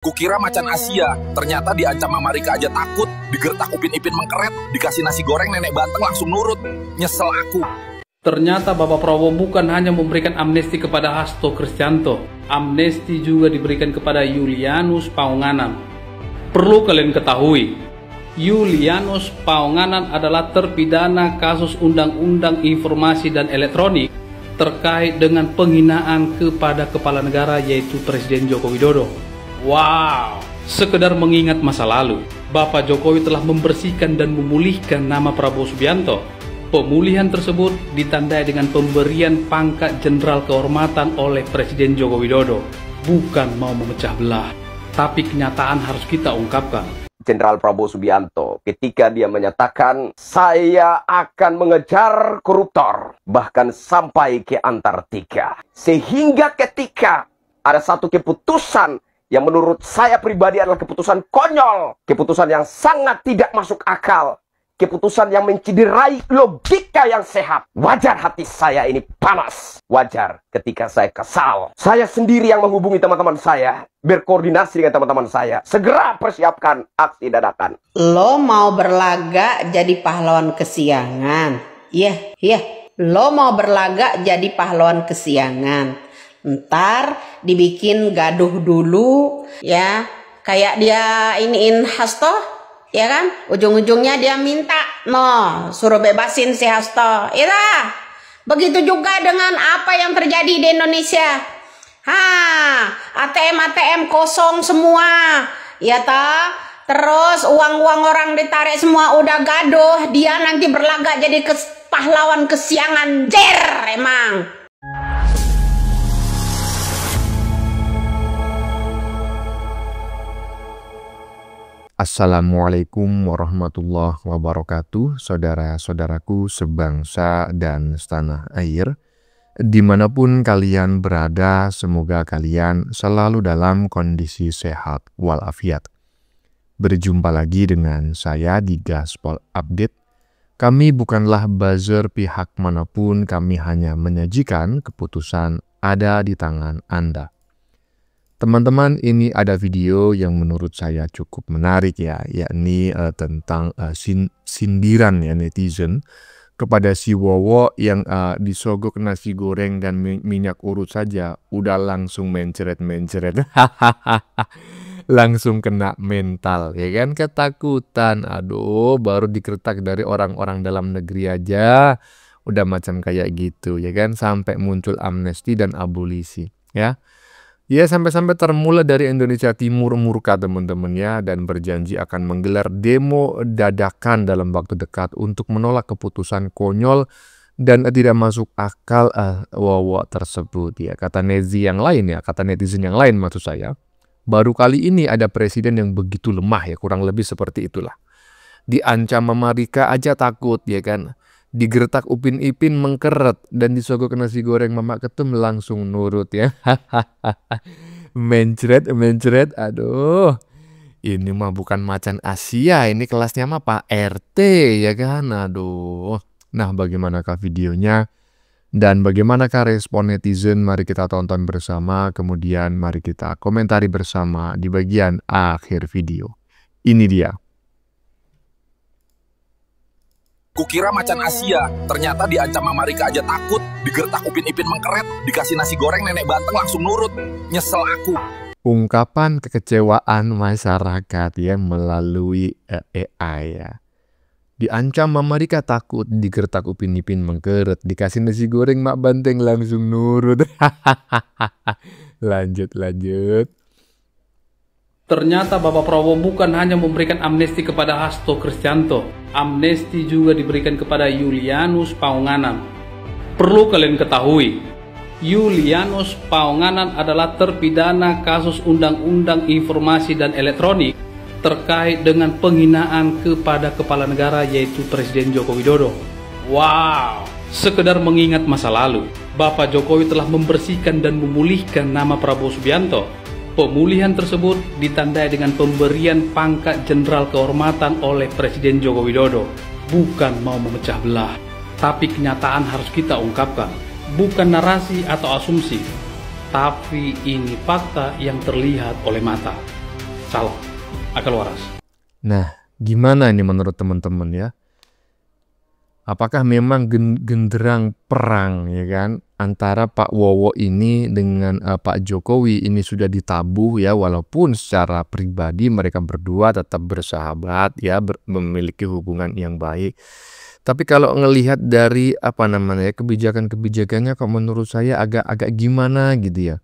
Kukira macan Asia, ternyata diancam Mama Rika aja takut, digertak Upin Ipin mengkeret, dikasih nasi goreng nenek Banteng langsung nurut. Nyesel aku. Ternyata Bapak Prabowo bukan hanya memberikan amnesti kepada Hasto Kristianto, amnesti juga diberikan kepada Julianus Paunganan. Perlu kalian ketahui, Julianus Paunganan adalah terpidana kasus Undang-Undang Informasi dan Elektronik terkait dengan penghinaan kepada kepala negara yaitu Presiden Joko Widodo. Wow, sekedar mengingat masa lalu, Bapak Jokowi telah membersihkan dan memulihkan nama Prabowo Subianto. Pemulihan tersebut ditandai dengan pemberian pangkat Jenderal Kehormatan oleh Presiden Joko Widodo. Bukan mau memecah belah, tapi kenyataan harus kita ungkapkan. Jenderal Prabowo Subianto ketika dia menyatakan saya akan mengejar koruptor bahkan sampai ke Antartika. Sehingga ketika ada satu keputusan yang menurut saya pribadi adalah keputusan konyol, keputusan yang sangat tidak masuk akal, keputusan yang menciderai logika yang sehat. Wajar hati saya ini panas. Wajar ketika saya kesal. Saya sendiri yang menghubungi teman-teman saya, berkoordinasi dengan teman-teman saya. Segera persiapkan aksi dadakan. Lo mau berlaga jadi pahlawan kesiangan. Iya. Lo mau berlaga jadi pahlawan kesiangan. Ntar dibikin gaduh dulu, ya. Kayak dia iniin Hasto, ya kan? Ujung-ujungnya dia minta, suruh bebasin si Hasto. Ira, begitu juga dengan apa yang terjadi di Indonesia. ATM kosong semua, ya ta. Terus uang-uang orang ditarik semua, udah gaduh. Dia nanti berlagak jadi pahlawan kesiangan, emang. Assalamualaikum warahmatullahi wabarakatuh, saudara-saudaraku sebangsa dan setanah air. Dimanapun kalian berada, semoga kalian selalu dalam kondisi sehat walafiat. Berjumpa lagi dengan saya di Gaspol Update. Kami bukanlah buzzer pihak manapun, kami hanya menyajikan keputusan ada di tangan Anda. Teman-teman, ini ada video yang menurut saya cukup menarik ya, yakni tentang sindiran ya netizen kepada si Wowo yang disogok nasi goreng dan minyak urut saja udah langsung mencret. Langsung kena mental ya kan, ketakutan. Aduh, baru dikretak dari orang-orang dalam negeri aja udah macam kayak gitu ya kan, sampai muncul amnesti dan abolisi ya. Ya, sampai-sampai termula dari Indonesia Timur murka teman-teman ya, dan berjanji akan menggelar demo dadakan dalam waktu dekat untuk menolak keputusan konyol dan tidak masuk akal Wowo tersebut ya. Kata netizen yang lain maksud saya, baru kali ini ada presiden yang begitu lemah ya, kurang lebih seperti itulah. Diancam Mama Rika aja takut ya kan. Digertak Upin Ipin mengkeret dan disogok nasi goreng Mama Ketum langsung nurut ya. mencret, aduh. Ini mah bukan macan Asia, ini kelasnya mah Pak RT ya kan, aduh. Nah, bagaimanakah videonya dan bagaimanakah respon netizen? Mari kita tonton bersama, kemudian mari kita komentari bersama di bagian akhir video. Ini dia. Kukira macan Asia, ternyata diancam Mama Rika aja takut, digertak Upin Ipin mengkeret, dikasih nasi goreng nenek Banteng langsung nurut. Nyesel aku. Ungkapan kekecewaan masyarakat ya melalui AI ya. Diancam Mama Rika takut, digertak Upin Ipin mengkeret, dikasih nasi goreng Mak Banteng langsung nurut. Lanjut. Ternyata Bapak Prabowo bukan hanya memberikan amnesti kepada Hasto Kristianto, amnesti juga diberikan kepada Julianus Paunganan. Perlu kalian ketahui, Julianus Paunganan adalah terpidana kasus Undang-Undang Informasi dan Elektronik terkait dengan penghinaan kepada kepala negara yaitu Presiden Joko Widodo. Wow, sekedar mengingat masa lalu, Bapak Jokowi telah membersihkan dan memulihkan nama Prabowo Subianto. Pemulihan tersebut ditandai dengan pemberian pangkat Jenderal Kehormatan oleh Presiden Joko Widodo. Bukan mau memecah belah, tapi kenyataan harus kita ungkapkan. Bukan narasi atau asumsi, tapi ini fakta yang terlihat oleh mata. salah, akal waras. Nah, gimana ini menurut teman-teman ya? Apakah memang genderang perang ya kan antara Pak Wowo ini dengan Pak Jokowi ini sudah ditabuh ya, walaupun secara pribadi mereka berdua tetap bersahabat ya, memiliki hubungan yang baik. Tapi kalau ngelihat dari kebijakan-kebijakannya kok menurut saya agak gimana gitu ya.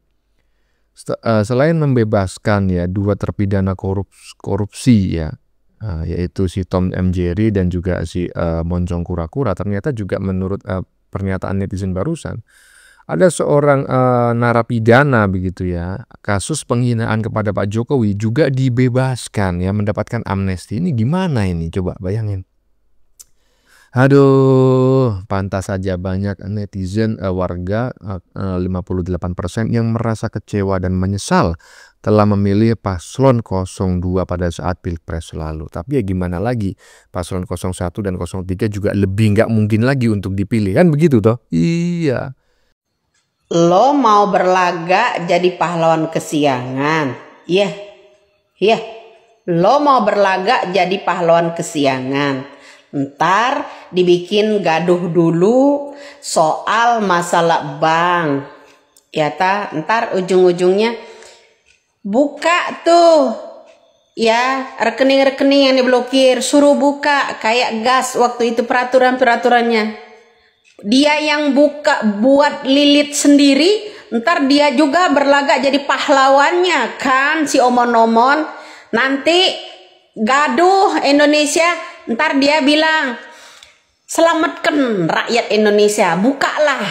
Selain membebaskan ya 2 terpidana korupsi ya, yaitu si Tom M. Jerry dan juga si Moncong Kura-Kura, ternyata juga menurut pernyataan netizen barusan ada seorang narapidana begitu ya, kasus penghinaan kepada Pak Jokowi juga dibebaskan ya, mendapatkan amnesti. Ini gimana ini, coba bayangin. Aduh, pantas saja banyak netizen warga 58% yang merasa kecewa dan menyesal telah memilih paslon 02 pada saat Pilpres lalu. Tapi ya gimana lagi, paslon 01 dan 03 juga lebih nggak mungkin lagi untuk dipilih, kan begitu toh? Iya. Lo mau berlaga jadi pahlawan kesiangan. Iya. Lo mau berlaga jadi pahlawan kesiangan. Ntar dibikin gaduh dulu soal masalah bank. Ya ntar ujung-ujungnya buka tuh ya rekening-rekening yang diblokir, suruh buka kayak gas waktu itu peraturannya. Dia yang buka buat lilit sendiri, ntar dia juga berlagak jadi pahlawannya kan si omon-omon. Nanti gaduh Indonesia. Ntar dia bilang, selamatkan rakyat Indonesia, bukalah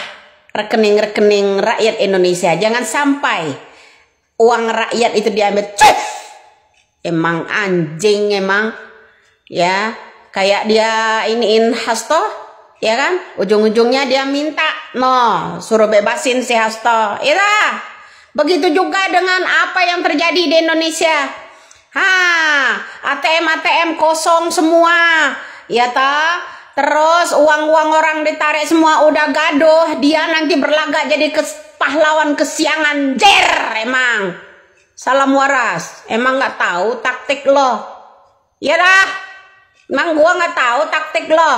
rekening-rekening rakyat Indonesia. Jangan sampai uang rakyat itu diambil. Cuf! Emang anjing emang. Ya, kayak dia iniin Hasto, ya kan? Ujung-ujungnya dia minta, suruh bebasin si Hasto. Ira, begitu juga dengan apa yang terjadi di Indonesia. ATM kosong semua, ya terus uang orang ditarik semua, udah gaduh, dia nanti berlagak jadi pahlawan kesiangan, emang salam waras, emang nggak tahu taktik lo, ya emang gua nggak tahu taktik lo,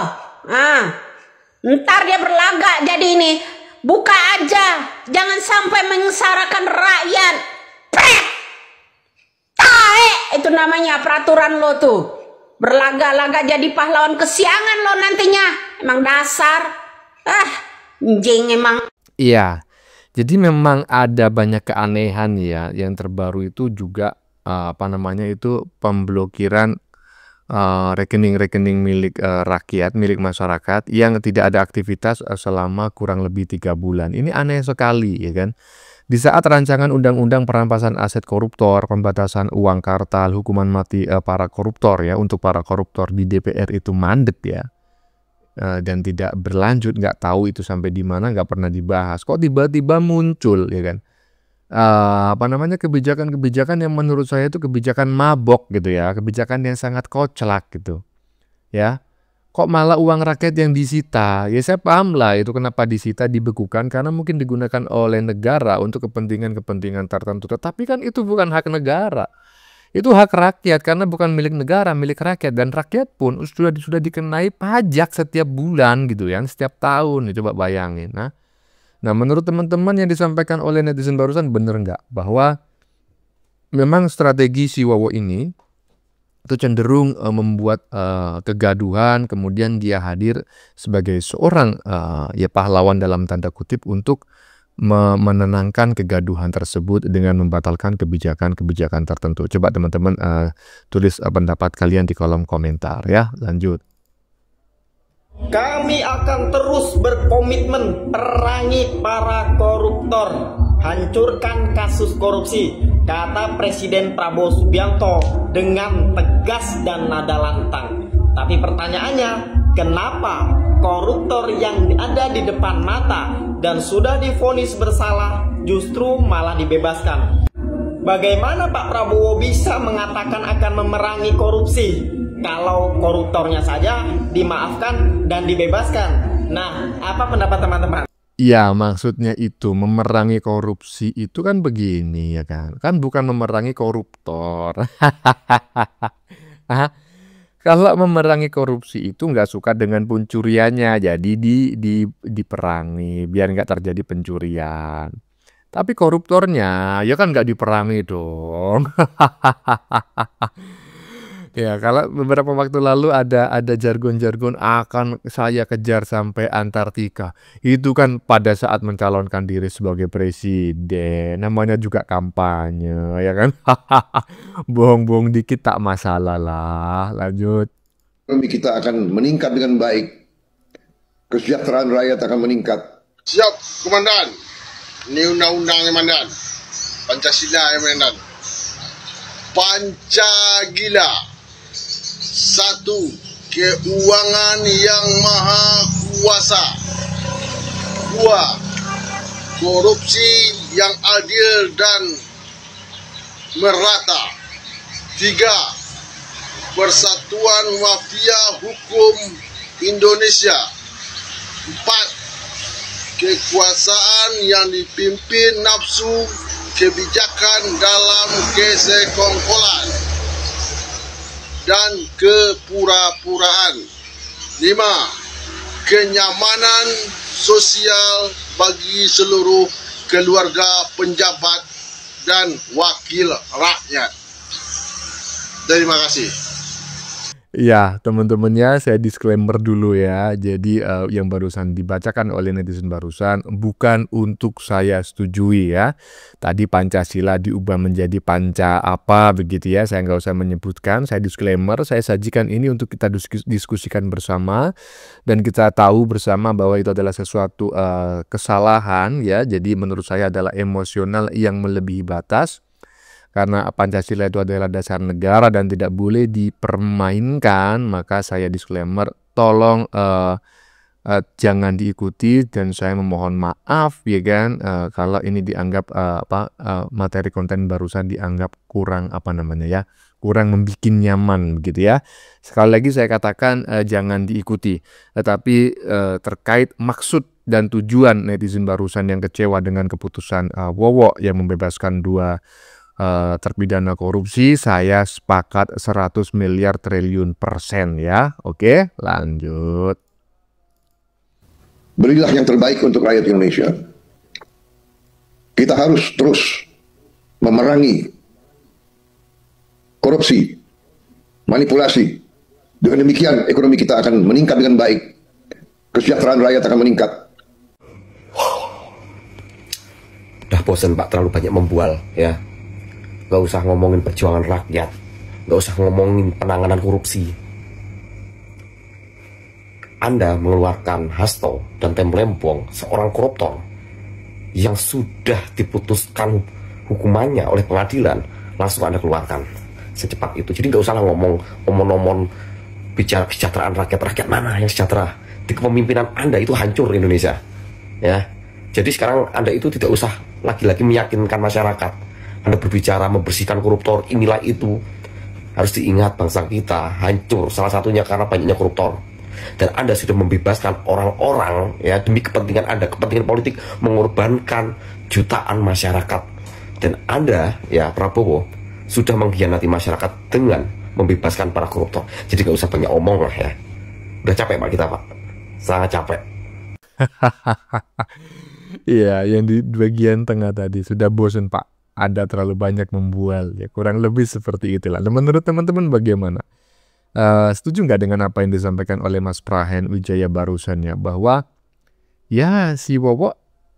ntar dia berlagak jadi ini, buka aja, jangan sampai mengsarakan rakyat, itu namanya peraturan lo tuh, berlaga-laga jadi pahlawan kesiangan lo nantinya, emang dasar anjing emang. Iya, jadi memang ada banyak keanehan ya. Yang terbaru itu juga pemblokiran rekening-rekening milik rakyat, milik masyarakat yang tidak ada aktivitas selama kurang lebih 3 bulan. Ini aneh sekali ya kan. Di saat rancangan undang-undang perampasan aset koruptor, pembatasan uang kartal, hukuman mati para koruptor ya, untuk para koruptor di DPR itu mandek ya, dan tidak berlanjut, nggak tahu itu sampai di mana, nggak pernah dibahas. Kok tiba-tiba muncul ya kan? Kebijakan-kebijakan yang menurut saya itu kebijakan mabok gitu ya, kebijakan yang sangat koclak gitu ya. Kok malah uang rakyat yang disita? Ya saya paham lah itu kenapa disita, dibekukan, karena mungkin digunakan oleh negara untuk kepentingan-kepentingan tertentu. Tetapi kan itu bukan hak negara, itu hak rakyat, karena bukan milik negara, milik rakyat. Dan rakyat pun sudah dikenai pajak setiap bulan gitu ya, setiap tahun. Coba bayangin. Nah menurut teman-teman yang disampaikan oleh netizen barusan, bener nggak bahwa memang strategi si Wowo ini itu cenderung membuat kegaduhan, kemudian dia hadir sebagai seorang pahlawan dalam tanda kutip untuk menenangkan kegaduhan tersebut dengan membatalkan kebijakan-kebijakan tertentu. Coba teman-teman tulis pendapat kalian di kolom komentar ya. Lanjut. Kami akan terus berkomitmen perangi para koruptor, hancurkan kasus korupsi, kata Presiden Prabowo Subianto dengan tegas dan nada lantang. Tapi pertanyaannya, kenapa koruptor yang ada di depan mata dan sudah divonis bersalah justru malah dibebaskan? Bagaimana Pak Prabowo bisa mengatakan akan memerangi korupsi kalau koruptornya saja dimaafkan dan dibebaskan? Nah, apa pendapat teman-teman? Ya, maksudnya itu memerangi korupsi itu kan begini ya kan. Kan bukan memerangi koruptor. Ah, Kalau memerangi korupsi itu nggak suka dengan pencuriannya, jadi diperangi biar nggak terjadi pencurian. Tapi koruptornya ya kan nggak diperangi dong. Ya, kalau beberapa waktu lalu ada jargon-jargon akan saya kejar sampai Antartika. Itu kan pada saat mencalonkan diri sebagai presiden, namanya juga kampanye, ya kan? Bohong-bohong dikit tak masalah lah. Lanjut. Ekonomi kita akan meningkat dengan baik. Kesejahteraan rakyat akan meningkat. Siap, Komandan. Ini undang-undang, Komandan. Pancasila, Komandan. Pancagila. Satu, keuangan yang maha kuasa. Dua, korupsi yang adil dan merata. Tiga, persatuan mafia hukum Indonesia. Empat, kekuasaan yang dipimpin nafsu kebijakan dalam kesekongkolan dan kepura-puraan. 5. Kenyamanan sosial bagi seluruh keluarga pejabat dan wakil rakyat. Terima kasih. Ya, teman-temannya saya disclaimer dulu ya. Jadi yang barusan dibacakan oleh netizen barusan bukan untuk saya setujui ya. Tadi Pancasila diubah menjadi panca apa begitu ya. Saya nggak usah menyebutkan. Saya disclaimer. Saya sajikan ini untuk kita diskusikan bersama dan kita tahu bersama bahwa itu adalah sesuatu kesalahan ya. Jadi menurut saya adalah emosional yang melebihi batas. Karena Pancasila itu adalah dasar negara dan tidak boleh dipermainkan, maka saya disclaimer, tolong jangan diikuti dan saya memohon maaf ya kan kalau ini dianggap materi konten barusan dianggap kurang kurang membuat nyaman begitu ya. Sekali lagi saya katakan jangan diikuti, tetapi terkait maksud dan tujuan netizen barusan yang kecewa dengan keputusan Wowo yang membebaskan 2 terpidana korupsi, saya sepakat 100 miliar triliun % ya. Oke, lanjut. Berilah yang terbaik untuk rakyat Indonesia. Kita harus terus memerangi korupsi, manipulasi. Dengan demikian ekonomi kita akan meningkat dengan baik. Kesejahteraan rakyat akan meningkat. Udah bosan Pak, terlalu banyak membual ya. Gak usah ngomongin perjuangan rakyat, gak usah ngomongin penanganan korupsi. Anda mengeluarkan Hasto dan Temlempong, seorang koruptor yang sudah diputuskan hukumannya oleh pengadilan, langsung Anda keluarkan secepat itu. Jadi gak usah ngomong bicara kesejahteraan rakyat mana yang sejahtera. Di kepemimpinan Anda itu hancur Indonesia ya. Jadi sekarang Anda itu tidak usah lagi-lagi meyakinkan masyarakat. Anda berbicara membersihkan koruptor, inilah itu. Harus diingat bangsa kita hancur salah satunya karena banyaknya koruptor. Dan Anda sudah membebaskan orang-orang ya demi kepentingan Anda, kepentingan politik, mengorbankan jutaan masyarakat. Dan Anda ya Prabowo sudah mengkhianati masyarakat dengan membebaskan para koruptor. Jadi gak usah banyak omong lah ya. Udah capek Pak kita Pak, sangat capek. Iya, yang di bagian tengah tadi sudah bosan Pak. Ada terlalu banyak membual ya, kurang lebih seperti itulah. Nah, menurut teman-teman bagaimana? Setuju nggak dengan apa yang disampaikan oleh Mas Prahen Wijaya barusan ya, bahwa ya si Wowo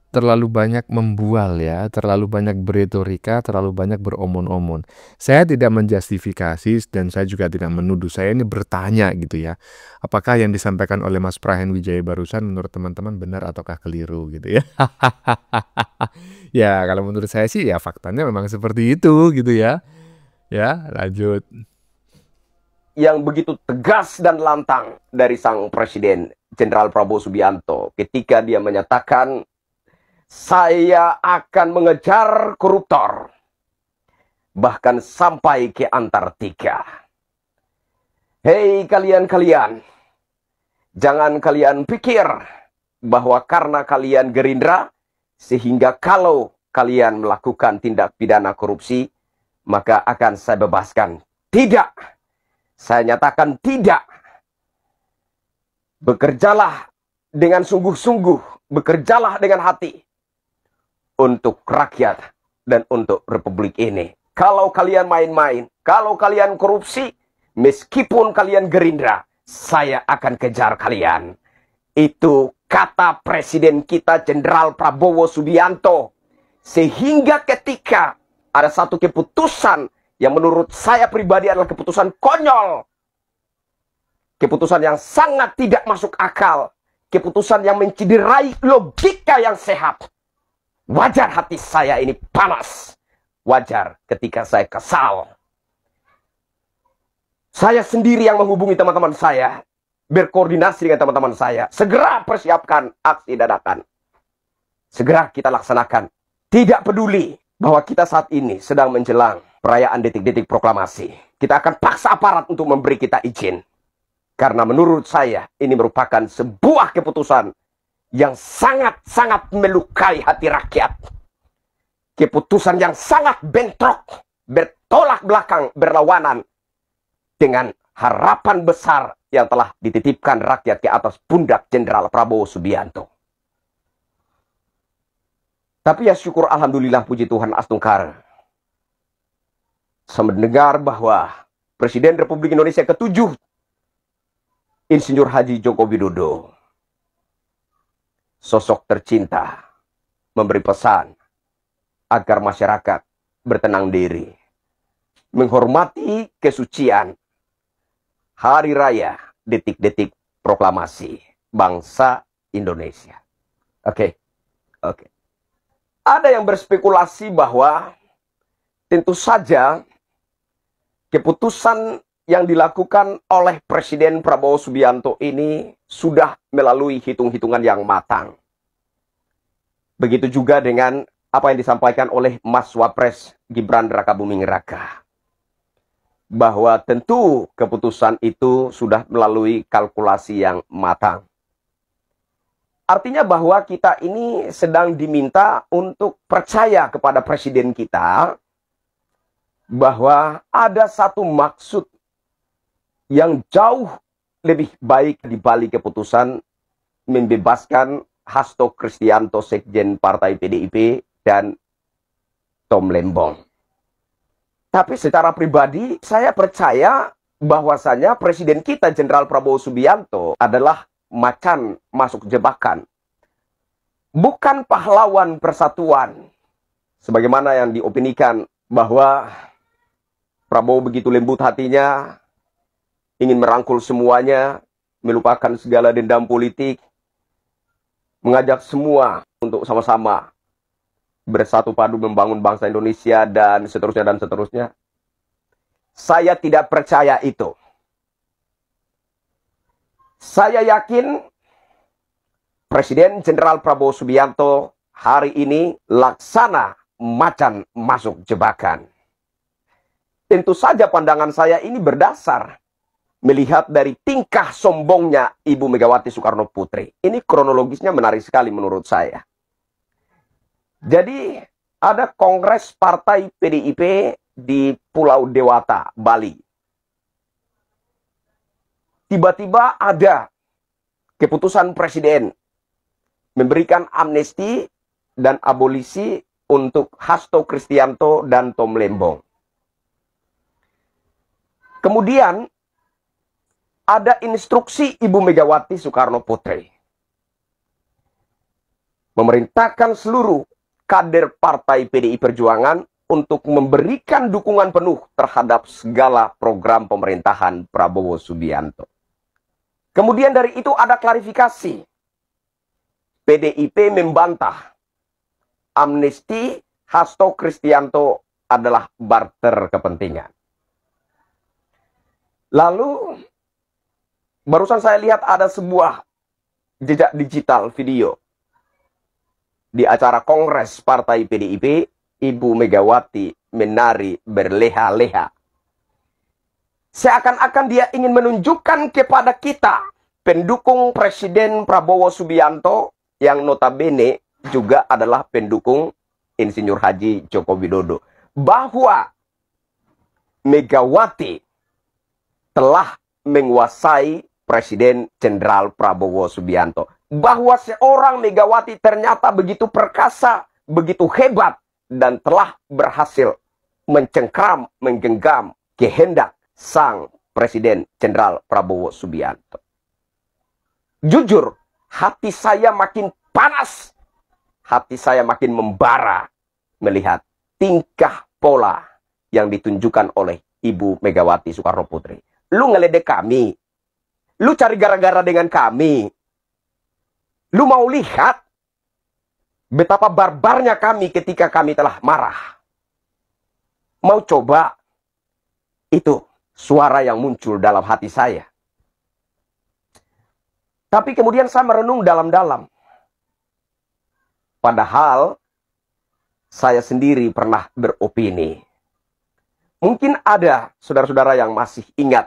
terlalu banyak membual ya, terlalu banyak beretorika, terlalu banyak beromon-omon. Saya tidak menjustifikasi dan saya juga tidak menuduh, saya ini bertanya gitu ya. Apakah yang disampaikan oleh Mas Prahen Wijaya barusan menurut teman-teman benar ataukah keliru gitu ya. Ya kalau menurut saya sih ya faktanya memang seperti itu gitu ya. Ya lanjut. Yang begitu tegas dan lantang dari sang Presiden Jenderal Prabowo Subianto ketika dia menyatakan saya akan mengejar koruptor bahkan sampai ke Antartika. Hei kalian-kalian, jangan kalian pikir bahwa karena kalian Gerindra, sehingga kalau kalian melakukan tindak pidana korupsi, maka akan saya bebaskan. Tidak. Saya nyatakan tidak. Bekerjalah dengan sungguh-sungguh, bekerjalah dengan hati untuk rakyat dan untuk republik ini. Kalau kalian main-main, kalau kalian korupsi, meskipun kalian Gerindra, saya akan kejar kalian. Itu kata Presiden kita Jenderal Prabowo Subianto. Sehingga ketika ada satu keputusan yang menurut saya pribadi adalah keputusan konyol, keputusan yang sangat tidak masuk akal, keputusan yang menciderai logika yang sehat, wajar hati saya ini panas. Wajar ketika saya kesal. Saya sendiri yang menghubungi teman-teman saya, berkoordinasi dengan teman-teman saya. Segera persiapkan aksi dadakan. Segera kita laksanakan. Tidak peduli bahwa kita saat ini sedang menjelang perayaan detik-detik proklamasi. Kita akan paksa aparat untuk memberi kita izin. Karena menurut saya ini merupakan sebuah keputusan yang sangat-sangat melukai hati rakyat. Keputusan yang sangat bentrok, bertolak belakang, berlawanan dengan harapan besar yang telah dititipkan rakyat ke atas pundak Jenderal Prabowo Subianto. Tapi ya syukur alhamdulillah, puji Tuhan astungkar, saya mendengar bahwa Presiden Republik Indonesia ke-7, Insinyur Haji Joko Widodo, sosok tercinta, memberi pesan agar masyarakat bertenang diri, menghormati kesucian hari raya detik-detik proklamasi bangsa Indonesia. Oke. Ada yang berspekulasi bahwa tentu saja keputusan yang dilakukan oleh Presiden Prabowo Subianto ini sudah melalui hitung-hitungan yang matang. Begitu juga dengan apa yang disampaikan oleh Mas Wapres Gibran Rakabuming Raka. Bahwa tentu keputusan itu sudah melalui kalkulasi yang matang. Artinya bahwa kita ini sedang diminta untuk percaya kepada Presiden kita bahwa ada satu maksud yang jauh lebih baik di balik keputusan membebaskan Hasto Kristianto, Sekjen Partai PDIP, dan Tom Lembong. Tapi secara pribadi saya percaya bahwasanya Presiden kita Jenderal Prabowo Subianto adalah macan masuk jebakan. Bukan pahlawan persatuan. Sebagaimana yang diopinikan bahwa Prabowo begitu lembut hatinya, ingin merangkul semuanya, melupakan segala dendam politik, mengajak semua untuk sama-sama bersatu padu membangun bangsa Indonesia dan seterusnya dan seterusnya. Saya tidak percaya itu. Saya yakin Presiden Jenderal Prabowo Subianto hari ini laksana macan masuk jebakan. Tentu saja pandangan saya ini berdasar melihat dari tingkah sombongnya Ibu Megawati Soekarno Putri. Ini kronologisnya menarik sekali menurut saya. Jadi ada kongres partai PDIP di Pulau Dewata, Bali. Tiba-tiba ada keputusan Presiden memberikan amnesti dan abolisi untuk Hasto Kristianto dan Tom Lembong. Kemudian ada instruksi Ibu Megawati Soekarno Putri memerintahkan seluruh kader partai PDI Perjuangan untuk memberikan dukungan penuh terhadap segala program pemerintahan Prabowo Subianto. Kemudian dari itu ada klarifikasi. PDIP membantah amnesti Hasto Kristianto adalah barter kepentingan. Lalu barusan saya lihat ada sebuah jejak digital video di acara kongres partai PDIP, Ibu Megawati menari berleha-leha. Seakan-akan dia ingin menunjukkan kepada kita, pendukung Presiden Prabowo Subianto yang notabene juga adalah pendukung Insinyur Haji Joko Widodo, bahwa Megawati telah menguasai Presiden Jenderal Prabowo Subianto, bahwa seorang Megawati ternyata begitu perkasa, begitu hebat, dan telah berhasil mencengkram, menggenggam kehendak sang Presiden Jenderal Prabowo Subianto. Jujur, hati saya makin panas, hati saya makin membara melihat tingkah pola yang ditunjukkan oleh Ibu Megawati Soekarno Putri. Lu ngeledek kami, lu cari gara-gara dengan kami, lu mau lihat betapa barbarnya kami ketika kami telah marah. Mau coba? Itu suara yang muncul dalam hati saya. Tapi kemudian saya merenung dalam-dalam. Padahal saya sendiri pernah beropini. Mungkin ada saudara-saudara yang masih ingat.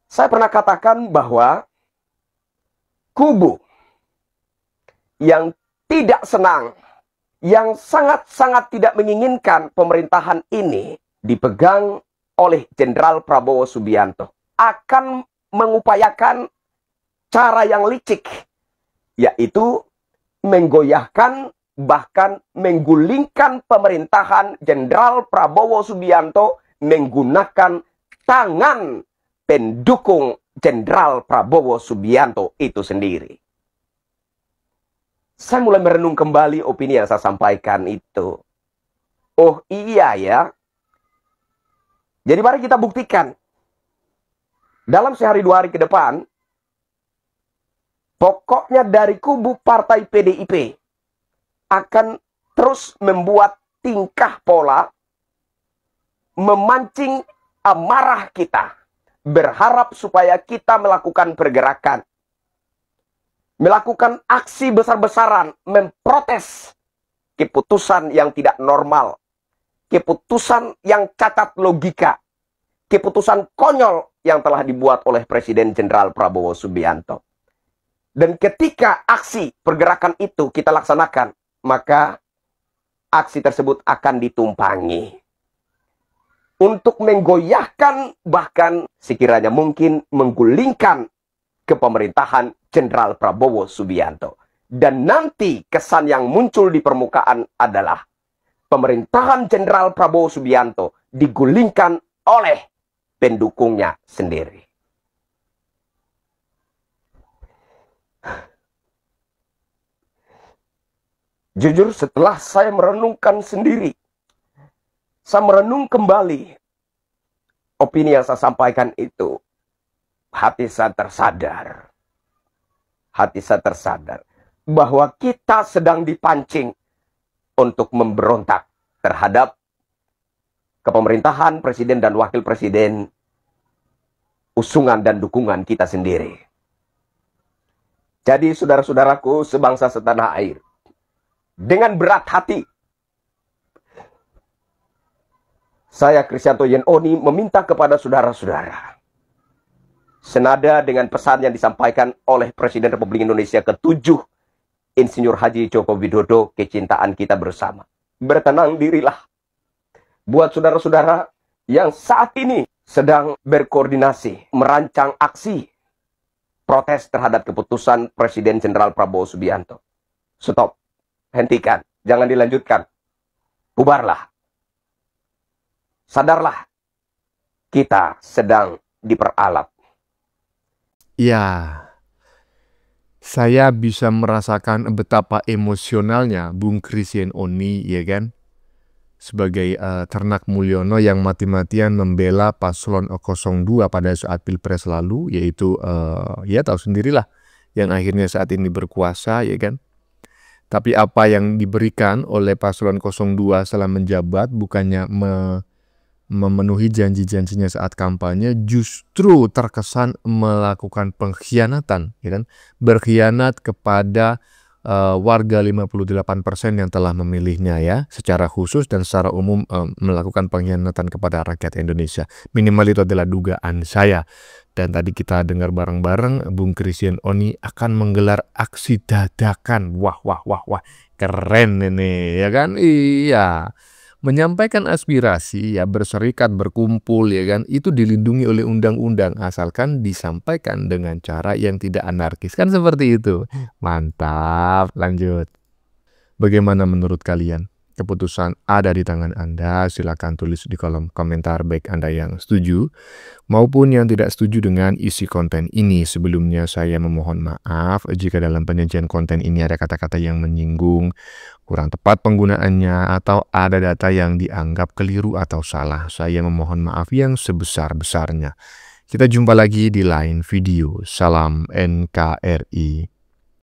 Saya pernah katakan bahwa kubu yang tidak senang, yang sangat-sangat tidak menginginkan pemerintahan ini dipegang oleh Jenderal Prabowo Subianto, akan mengupayakan cara yang licik, yaitu menggoyahkan, bahkan menggulingkan pemerintahan Jenderal Prabowo Subianto menggunakan tangan pendukung Jenderal Prabowo Subianto itu sendiri. Saya mulai merenung kembali opini yang saya sampaikan itu. Oh iya ya. Jadi mari kita buktikan. Dalam sehari dua hari ke depan, pokoknya dari kubu partai PDIP akan terus membuat tingkah pola memancing amarah kita, berharap supaya kita melakukan pergerakan, melakukan aksi besar-besaran, memprotes keputusan yang tidak normal, keputusan yang cacat logika, keputusan konyol yang telah dibuat oleh Presiden Jenderal Prabowo Subianto. Dan ketika aksi pergerakan itu kita laksanakan, maka aksi tersebut akan ditumpangi untuk menggoyahkan, bahkan sekiranya mungkin menggulingkan kepemerintahan Jenderal Prabowo Subianto. Dan nanti kesan yang muncul di permukaan adalah pemerintahan Jenderal Prabowo Subianto digulingkan oleh pendukungnya sendiri. Jujur, setelah saya merenungkan sendiri, saya merenung kembali opini yang saya sampaikan itu, hati saya tersadar. Hati saya tersadar bahwa kita sedang dipancing untuk memberontak terhadap kepemerintahan presiden dan wakil presiden, usungan dan dukungan kita sendiri. Jadi saudara-saudaraku sebangsa setanah air, dengan berat hati, saya Kristianto Yenoni meminta kepada saudara-saudara, senada dengan pesan yang disampaikan oleh Presiden Republik Indonesia ke-7, Insinyur Haji Joko Widodo, kecintaan kita bersama. Bertenang dirilah. Buat saudara-saudara yang saat ini sedang berkoordinasi, merancang aksi protes terhadap keputusan Presiden Jenderal Prabowo Subianto. Stop. Hentikan. Jangan dilanjutkan. Bubarlah. Sadarlah. Kita sedang diperalat. Ya, saya bisa merasakan betapa emosionalnya Bung Christian Oni, ya kan? Sebagai ternak Mulyono yang mati-matian membela paslon 02 pada saat Pilpres lalu, yaitu ya tahu sendirilah yang akhirnya saat ini berkuasa, ya kan? Tapi apa yang diberikan oleh paslon 02 setelah menjabat bukannya memenuhi janji-janjinya saat kampanye, justru terkesan melakukan pengkhianatan, ya kan? Berkhianat kepada warga 58% yang telah memilihnya ya, secara khusus dan secara umum melakukan pengkhianatan kepada rakyat Indonesia. Minimal itu adalah dugaan saya. Dan tadi kita dengar bareng-bareng Bung Christian Oni akan menggelar aksi dadakan. Wah, keren ini, ya kan? Iya. Menyampaikan aspirasi, ya berserikat, berkumpul, ya kan? Itu dilindungi oleh undang-undang, asalkan disampaikan dengan cara yang tidak anarkis. Kan seperti itu. Mantap, lanjut. Bagaimana menurut kalian? Keputusan ada di tangan Anda, silakan tulis di kolom komentar baik Anda yang setuju maupun yang tidak setuju dengan isi konten ini. Sebelumnya saya memohon maaf jika dalam penyajian konten ini ada kata-kata yang menyinggung, kurang tepat penggunaannya, atau ada data yang dianggap keliru atau salah. Saya memohon maaf yang sebesar-besarnya. Kita jumpa lagi di lain video. Salam NKRI.